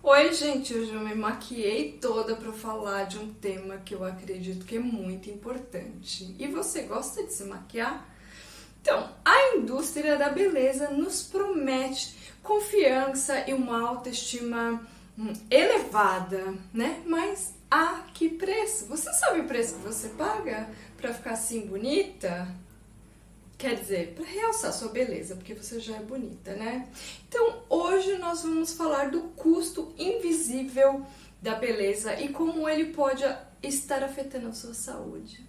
Oi, gente, hoje eu me maquiei toda para falar de um tema que eu acredito que é muito importante. E você gosta de se maquiar? Então, a indústria da beleza nos promete confiança e uma autoestima elevada, né? Mas a que preço? Você sabe o preço que você paga para ficar assim bonita? Quer dizer, para realçar sua beleza, porque você já é bonita, né? Então, hoje nós vamos falar do custo invisível da beleza e como ele pode estar afetando a sua saúde.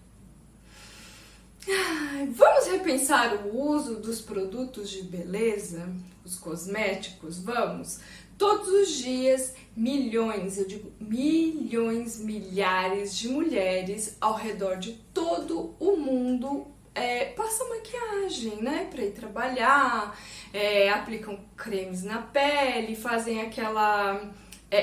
Vamos repensar o uso dos produtos de beleza, os cosméticos? Vamos! Todos os dias, milhões, eu digo milhões, milhares de mulheres ao redor de todo o mundo passam maquiagem, né, para ir trabalhar, aplicam cremes na pele, fazem aquela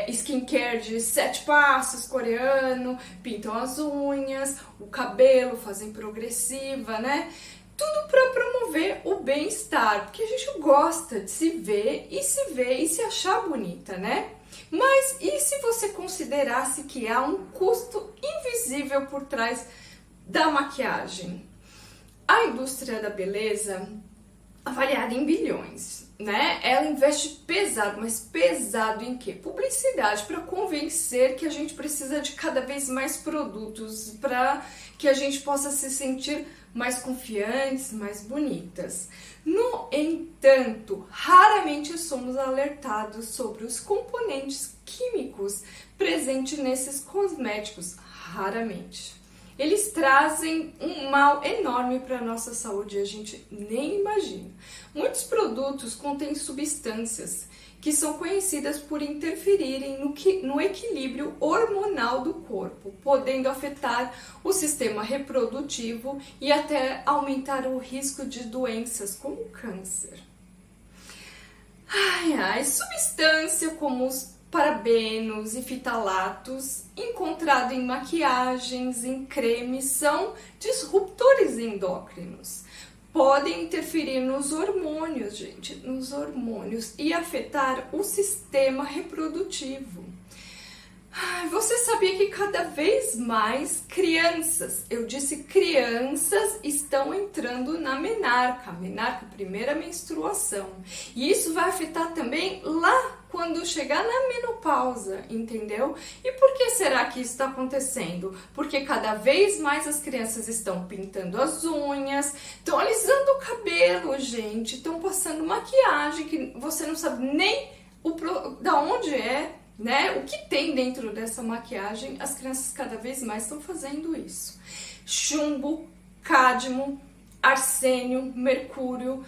skincare de 7 passos coreano, pintam as unhas, o cabelo, fazem progressiva, né? Tudo para promover o bem-estar, porque a gente gosta de se ver e se achar bonita, né? Mas e se você considerasse que há um custo invisível por trás da maquiagem? A indústria da beleza, avaliada em bilhões, né? Ela investe pesado, mas pesado em quê? Publicidade, para convencer que a gente precisa de cada vez mais produtos, para que a gente possa se sentir mais confiantes, mais bonitas. No entanto, raramente somos alertados sobre os componentes químicos presentes nesses cosméticos, raramente. Eles trazem um mal enorme para a nossa saúde e a gente nem imagina. Muitos produtos contêm substâncias que são conhecidas por interferirem no equilíbrio hormonal do corpo, podendo afetar o sistema reprodutivo e até aumentar o risco de doenças como câncer. Substância como os parabenos e fitalatos encontrados em maquiagens, em cremes, são disruptores endócrinos. Podem interferir nos hormônios, gente, nos hormônios e afetar o sistema reprodutivo. Você sabia que cada vez mais crianças, eu disse crianças, estão entrando na menarca, primeira menstruação. E isso vai afetar também lá quando chegar na menopausa, entendeu? E por que será que isso está acontecendo? Porque cada vez mais as crianças estão pintando as unhas, estão alisando o cabelo, gente, estão passando maquiagem que você não sabe nem da onde é, né? O que tem dentro dessa maquiagem. As crianças cada vez mais estão fazendo isso. Chumbo, cádmio, arsênio, mercúrio,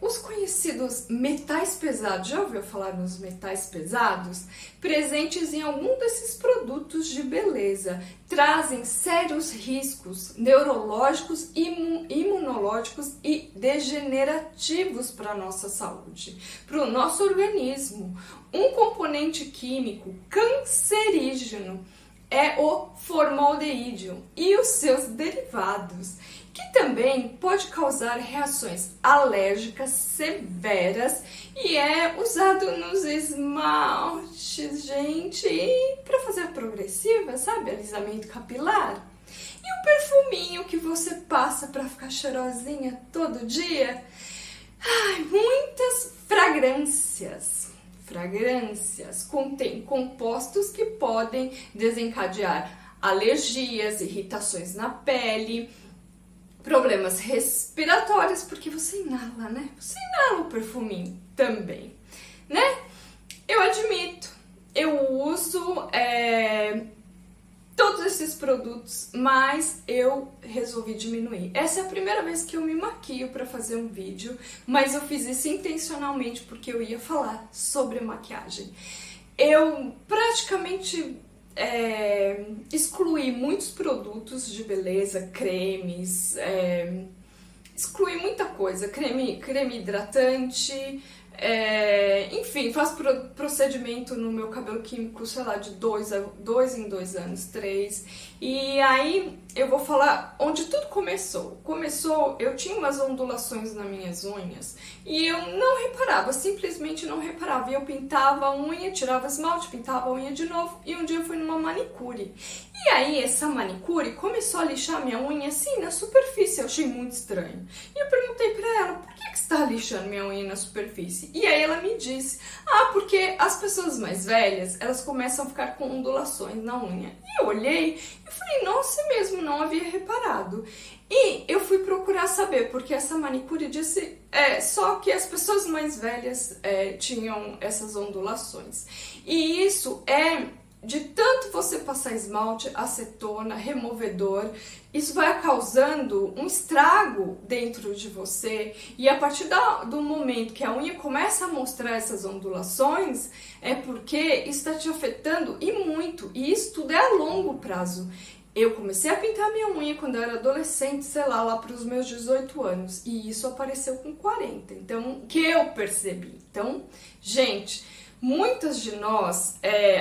os conhecidos metais pesados, já ouviu falar nos metais pesados? Presentes em algum desses produtos de beleza, trazem sérios riscos neurológicos, imunológicos e degenerativos para a nossa saúde, para o nosso organismo. Um componente químico cancerígeno é o formaldeído e os seus derivados, que também pode causar reações alérgicas severas e é usado nos esmaltes, gente, e para fazer a progressiva, sabe, alisamento capilar. E o perfuminho que você passa para ficar cheirosinha todo dia? Muitas fragrâncias contêm compostos que podem desencadear alergias, irritações na pele, problemas respiratórios, porque você inala, né? Você inala o perfuminho também, né? Eu admito, eu uso todos esses produtos, mas eu resolvi diminuir. Essa é a primeira vez que eu me maquio para fazer um vídeo, mas eu fiz isso intencionalmente porque eu ia falar sobre maquiagem. Eu praticamente excluí muitos produtos de beleza, cremes, excluí muita coisa, creme hidratante, Enfim, faço procedimento no meu cabelo químico, sei lá, de 2 em 2 anos, 3. E aí eu vou falar onde tudo começou. Eu tinha umas ondulações nas minhas unhas e eu não reparava, simplesmente não reparava. E eu pintava a unha, tirava esmalte, pintava a unha de novo. E um dia eu fui numa manicure. E aí essa manicure começou a lixar minha unha assim na superfície. Eu achei muito estranho. E eu perguntei pra ela, por que você tá lixando minha unha na superfície? E aí ela me disse, porque as pessoas mais velhas, elas começam a ficar com ondulações na unha. E eu olhei e falei, nossa, mesmo, não havia reparado. E eu fui procurar saber, porque essa manicure disse só que as pessoas mais velhas tinham essas ondulações. E isso de tanto você passar esmalte, acetona, removedor, isso vai causando um estrago dentro de você, e a partir do momento que a unha começa a mostrar essas ondulações, é porque isso está te afetando e muito, e isso tudo é a longo prazo. Eu comecei a pintar minha unha quando eu era adolescente, sei lá para os meus 18 anos, e isso apareceu com 40, então, que eu percebi. Então, gente, muitas de nós,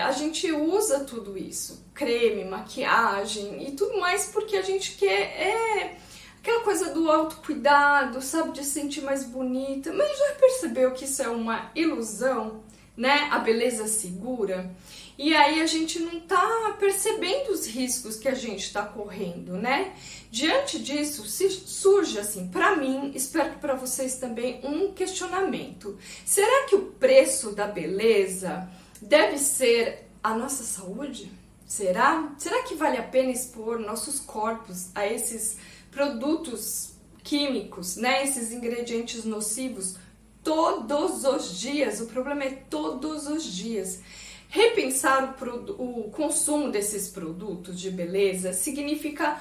a gente usa tudo isso, creme, maquiagem e tudo mais porque a gente quer, aquela coisa do autocuidado, sabe, de se sentir mais bonita, mas já percebeu que isso é uma ilusão, né? A beleza segura. E aí a gente não tá percebendo os riscos que a gente tá correndo, né? Diante disso, surge assim, pra mim, espero que pra vocês também, um questionamento. Será que o preço da beleza deve ser a nossa saúde? Será? Será que vale a pena expor nossos corpos a esses produtos químicos, né? Esses ingredientes nocivos todos os dias? O problema é todos os dias. Repensar o consumo desses produtos de beleza significa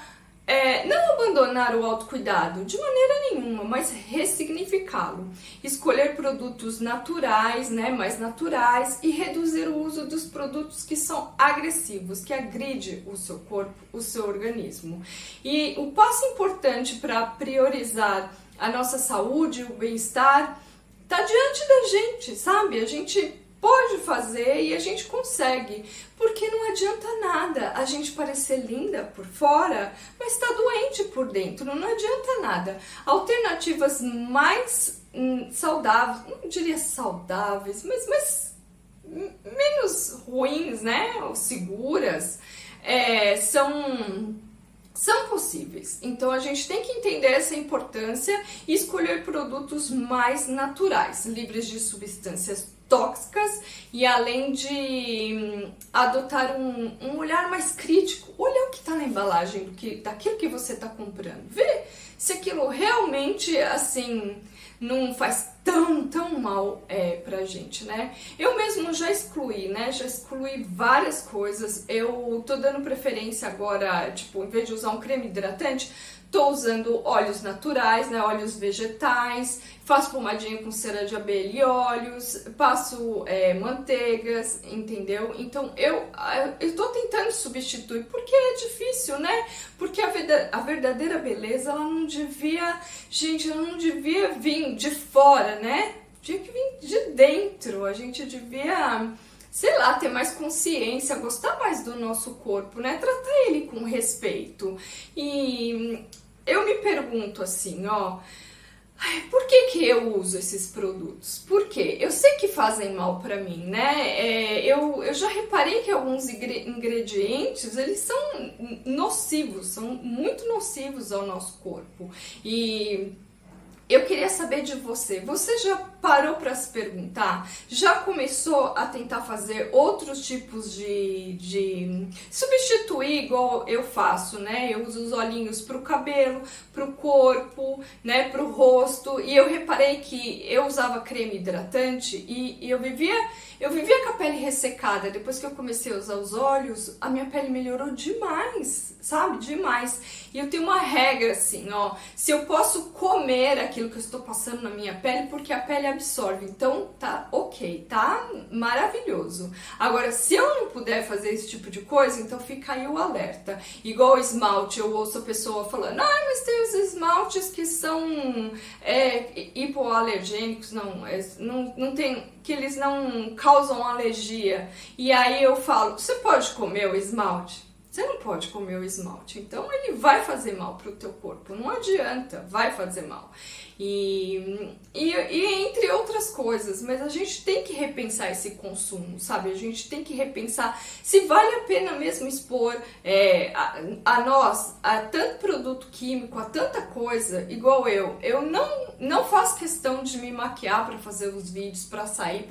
não abandonar o autocuidado de maneira nenhuma, mas ressignificá-lo. Escolher produtos naturais, né, mais naturais, e reduzir o uso dos produtos que são agressivos, que agridem o seu corpo, o seu organismo. E o passo importante para priorizar a nossa saúde, o bem-estar, está diante da gente, sabe? A gente pode fazer e a gente consegue, porque não adianta nada a gente parecer linda por fora, mas está doente por dentro, não adianta nada. Alternativas mais saudáveis, não diria saudáveis, mas menos ruins, né, ou seguras, são possíveis. Então a gente tem que entender essa importância e escolher produtos mais naturais, livres de substâncias tóxicas, e além de adotar um olhar mais crítico, olhar o que está na embalagem daquilo que você está comprando, ver se aquilo realmente assim não faz tão mal pra gente, né? Eu mesmo já excluí, né? Já excluí várias coisas. Eu tô dando preferência agora, tipo, em vez de usar um creme hidratante, tô usando óleos naturais, né? Óleos vegetais, faço pomadinha com cera de abelha e óleos, passo manteigas, entendeu? Então eu tô tentando substituir, porque é difícil, né? Porque a verdadeira beleza, ela não devia vir de fora, né? Tinha que vir de dentro. A gente devia, sei lá, ter mais consciência, gostar mais do nosso corpo, né? Tratar ele com respeito. E eu me pergunto assim, por que eu uso esses produtos? Por quê? Eu sei que fazem mal pra mim, né? Eu já reparei que alguns ingredientes, eles são nocivos, são muito nocivos ao nosso corpo. E eu queria saber de você. Você já parou para se perguntar? Já começou a tentar fazer outros tipos de substituir, igual eu faço, né? Eu uso os olhinhos pro cabelo, pro corpo, né? Pro rosto. E eu reparei que eu usava creme hidratante e eu vivia com a pele ressecada. Depois que eu comecei a usar os óleos, a minha pele melhorou demais, sabe? Demais. E eu tenho uma regra assim, se eu posso comer aquilo que eu estou passando na minha pele, porque a pele absorve. Então tá ok, tá maravilhoso. Agora, se eu não puder fazer esse tipo de coisa, então fica aí o alerta. Igual o esmalte, eu ouço a pessoa falando, mas tem os esmaltes que são hipoalergênicos, não tem, que eles não causam alergia. E aí eu falo, você pode comer o esmalte? Você não pode comer o esmalte, então ele vai fazer mal para o teu corpo, não adianta, vai fazer mal. E entre outras coisas, mas a gente tem que repensar esse consumo, sabe? A gente tem que repensar se vale a pena mesmo expor a nós a tanto produto químico, a tanta coisa, igual eu não faço questão de me maquiar para fazer os vídeos, para sair,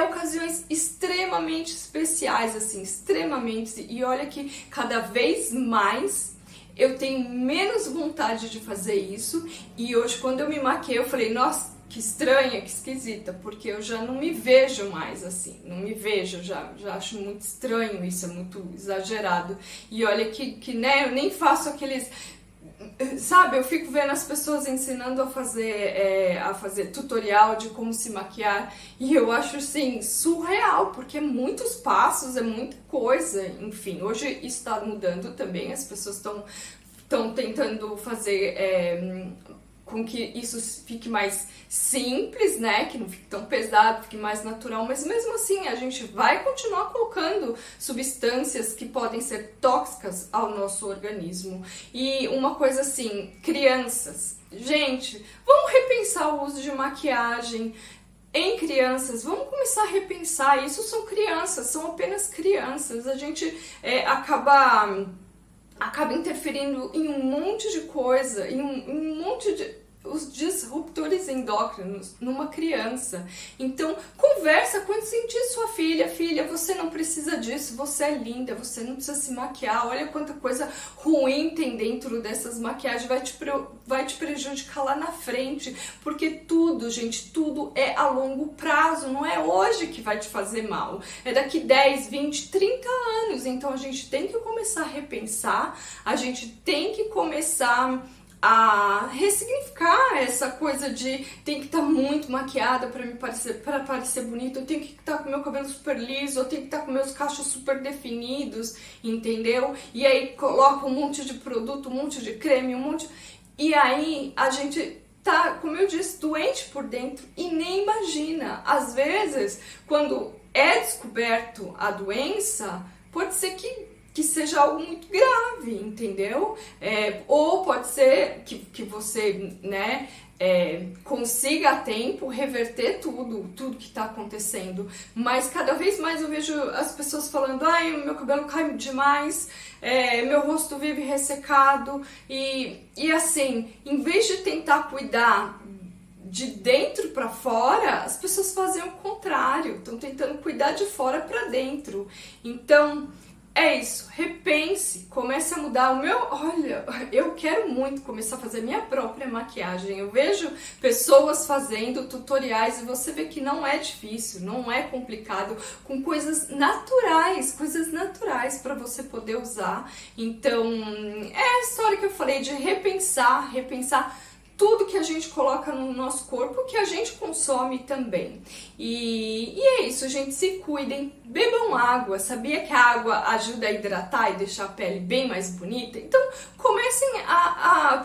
ocasiões extremamente especiais, assim, extremamente, e olha que cada vez mais eu tenho menos vontade de fazer isso, e hoje quando eu me maquiei eu falei, nossa, que estranha, que esquisita, porque eu já não me vejo mais assim, não me vejo, já acho muito estranho isso, é muito exagerado, e olha que né, eu nem faço aqueles... Sabe, eu fico vendo as pessoas ensinando a fazer tutorial de como se maquiar e eu acho assim surreal, porque é muitos passos, é muita coisa, enfim, hoje isso está mudando também, as pessoas estão tentando fazer com que isso fique mais simples, né, que não fique tão pesado, fique mais natural, mas mesmo assim a gente vai continuar colocando substâncias que podem ser tóxicas ao nosso organismo. E uma coisa assim, crianças, gente, vamos repensar o uso de maquiagem em crianças, vamos começar a repensar, isso são crianças, são apenas crianças, a gente acaba interferindo em um monte de coisa, em um monte de... os disruptores endócrinos numa criança. Então, conversa quando sentir sua filha, você não precisa disso, você é linda, você não precisa se maquiar, olha quanta coisa ruim tem dentro dessas maquiagens, vai te prejudicar lá na frente, porque tudo, gente, tudo é a longo prazo, não é hoje que vai te fazer mal, é daqui 10, 20, 30 anos, então a gente tem que começar a repensar, a gente tem que começar a ressignificar essa coisa de tem que estar muito maquiada para parecer bonita, eu tenho que estar com meu cabelo super liso, eu tenho que estar com meus cachos super definidos, entendeu? E aí coloca um monte de produto, um monte de creme, e aí a gente tá, como eu disse, doente por dentro e nem imagina. Às vezes, quando é descoberto a doença, pode ser que seja algo muito grave, entendeu? Ou pode ser que você, né, consiga a tempo reverter tudo que está acontecendo, mas cada vez mais eu vejo as pessoas falando, ai, meu cabelo cai demais, meu rosto vive ressecado, e assim, em vez de tentar cuidar de dentro para fora, as pessoas fazem o contrário, estão tentando cuidar de fora para dentro. Então, é isso, repense, comece a mudar olha, eu quero muito começar a fazer minha própria maquiagem, eu vejo pessoas fazendo tutoriais e você vê que não é difícil, não é complicado, com coisas naturais para você poder usar. Então, é a história que eu falei de repensar tudo que a gente coloca no nosso corpo, que a gente consome também. E é isso, gente, se cuidem, bebam água. Sabia que a água ajuda a hidratar e deixar a pele bem mais bonita? Então, comecem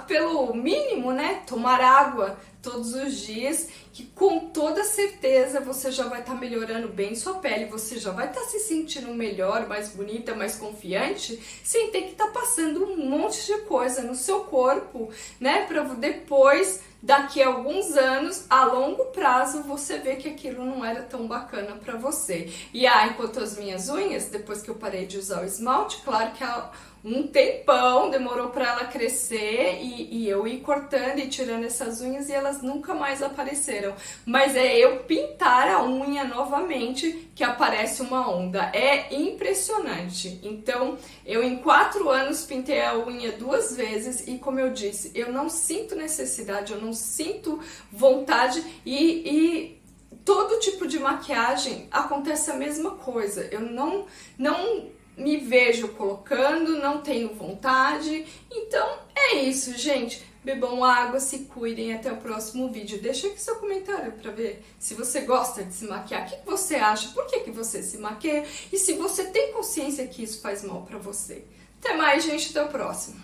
pelo mínimo, né, tomar água todos os dias, que com toda certeza você já vai estar melhorando bem sua pele, você já vai estar se sentindo melhor, mais bonita, mais confiante, sem ter que estar passando um monte de coisa no seu corpo, né, para depois, daqui a alguns anos, a longo prazo, você ver que aquilo não era tão bacana para você. E enquanto as minhas unhas, depois que eu parei de usar o esmalte, claro que um tempão demorou para ela crescer e eu ir cortando e tirando essas unhas e elas nunca mais apareceram. Mas é eu pintar a unha novamente que aparece uma onda. É impressionante. Então, eu em 4 anos pintei a unha 2 vezes e, como eu disse, eu não sinto necessidade, eu não sinto vontade e todo tipo de maquiagem acontece a mesma coisa. Eu não me vejo colocando, não tenho vontade. Então é isso, gente. bebam água, se cuidem, até o próximo vídeo. Deixa aqui seu comentário para ver se você gosta de se maquiar, o que você acha, por que você se maquia e se você tem consciência que isso faz mal para você. Até mais, gente, até o próximo.